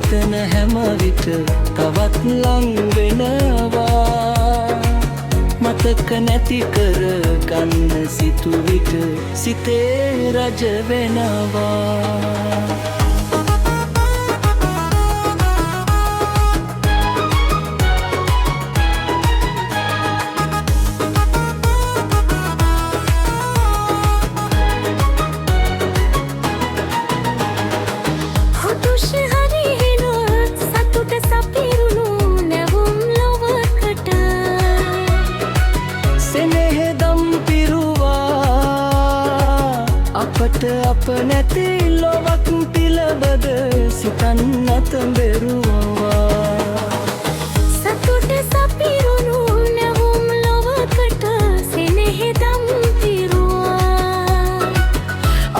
සිතන හැම විට තවත් ලං වෙනවා. මතක නැති කර ගන්න සිතුවිට සිතේ රජ වෙනවා. අපට අප නැති ලොවක් පිළබද සිතන්නත් බැරුවා. සතුට සපිරුණු නැවුම් ලොවකට සෙනෙහදම් පිරුවා.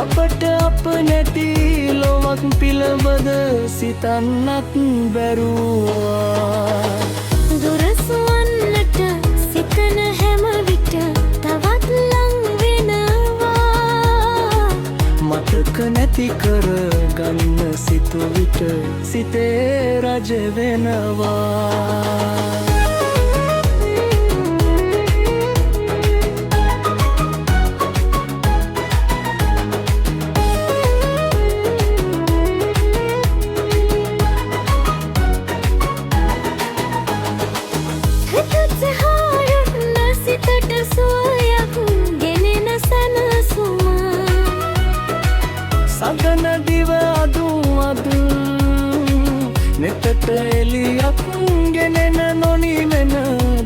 අපට අප නැති ලොවක් පිළබද සිතන්නත් බැරුවා. දුරස් වන්නට සිතන හැම විට තවත් ලං මතක නැති කර ගන්න සිතුවිට සිතේ රජ වෙනවා. සගන දිව අදුම් අදුම් නෙතට එලියක් ගෙනෙන නොනිවෙන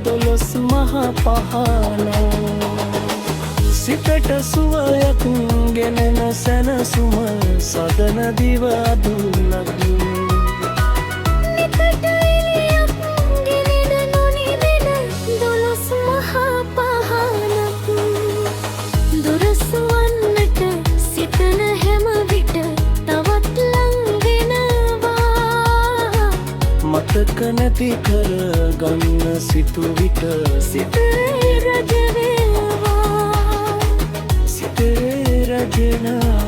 දොළොස් මහ පහන. සිතට සුවයක් ගෙනෙන සැනසුම සදන දිව අදුන්නක්. මතක නැති කර ගන්න සිතුවිට සිතේ රජ වෙනවා. සිතේ රජනවා.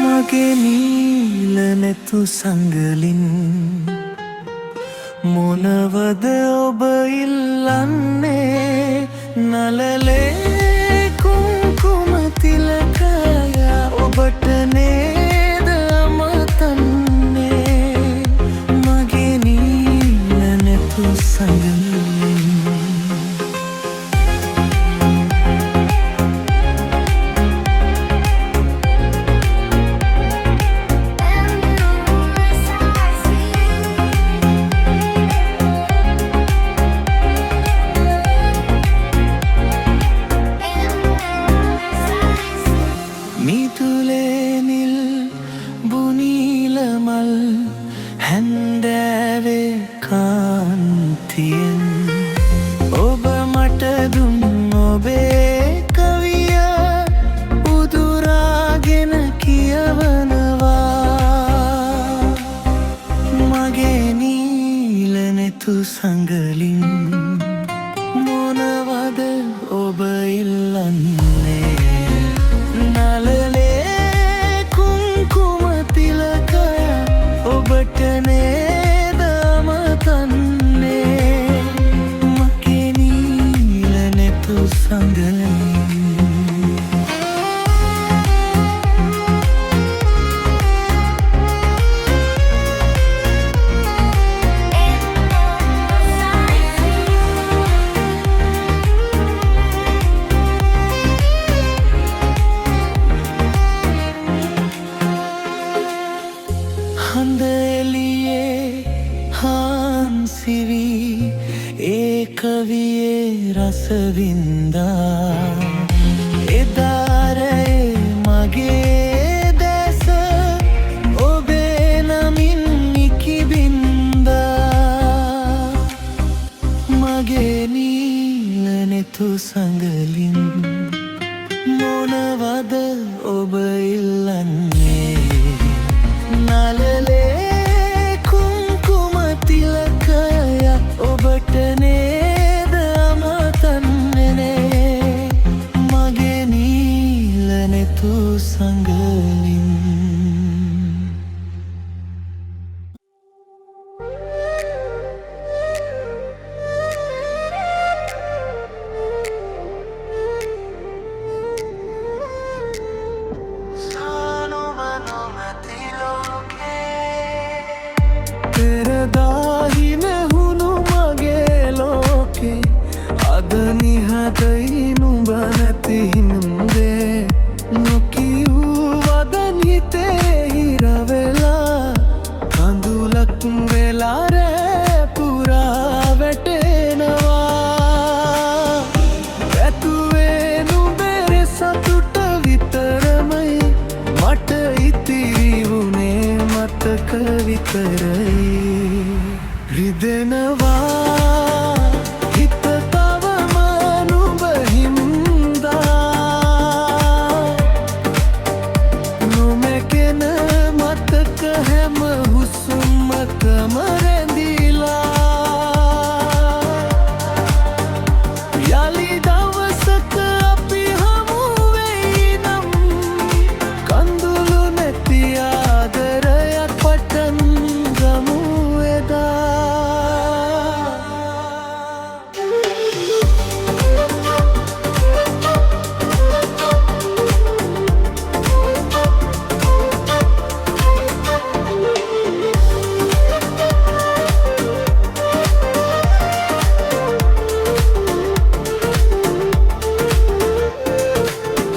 මගේ නීල නැතු සංගලින් මොනවද ඔබ ඉල්ලන්නේ? නලලේ කුංකුම තිලකය ඔබට නේද අමතන්නේ? මගේ නීල නැතු සංගලින් හැන්දෑවේ කාන්තියෙන් ඔබ මට දුන් ඔබේ කවිය උදුරාගෙන කියවනවා. මගේ නීල නැතු සංගලින් මොනවද ඔබ ඉල්ලන්නේ? නලලේ කුංකුම තිලකය ඔබට නේද අමතන්නේ? මගේ නීල නැතු සංගලින් හඳ එළියේ හාන්සිවි ඒ කවියේ රස වින්දා. එදාරේ මගේ දැස ඔබේ නමින් නිකිබින්දා. මගේ නීල නැතු නැතු සඟලින් මොනවද ඔබ ඉල්ලන්නේ නලලේ කුංකුම තිලකය ඔබට නේද අමතන්නේ මගේ නීල නැතු සඟලින් පෙරදාහින හුණු මගේ ලෝකේ අද නිහතයි නුඹ නැති හින්දේ නොකියූ වදන් හිතේ හිරවෙලා කඳුලක් වෙලා රෑ පුරා වැටෙනවා ඇතුවේ නුඹේ සතුට විතරමයි මට ඉතිරි වුණේ මතක විතරයි රිදෙනවා හිත තවම නුඹ හින්දා නොමැකෙන මතක හැම හුස්මකම රැඳිලා යලි දවසක අපි හමු වෙයි නම් කඳුළු නැති ආදරයක් පටන් ගමු එදා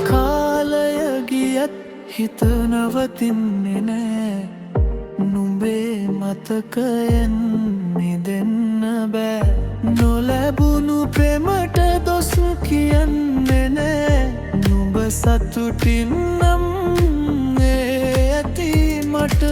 කාලය ගියත් හිත නවතින්නේ නෑ නුඹේ මතකයෙන් මිදෙන්න බෑ නොලැබුණු ප්‍රේමට දොස් කියන්නේ නෑ නුඹ සතුටින් නම් ඇති මට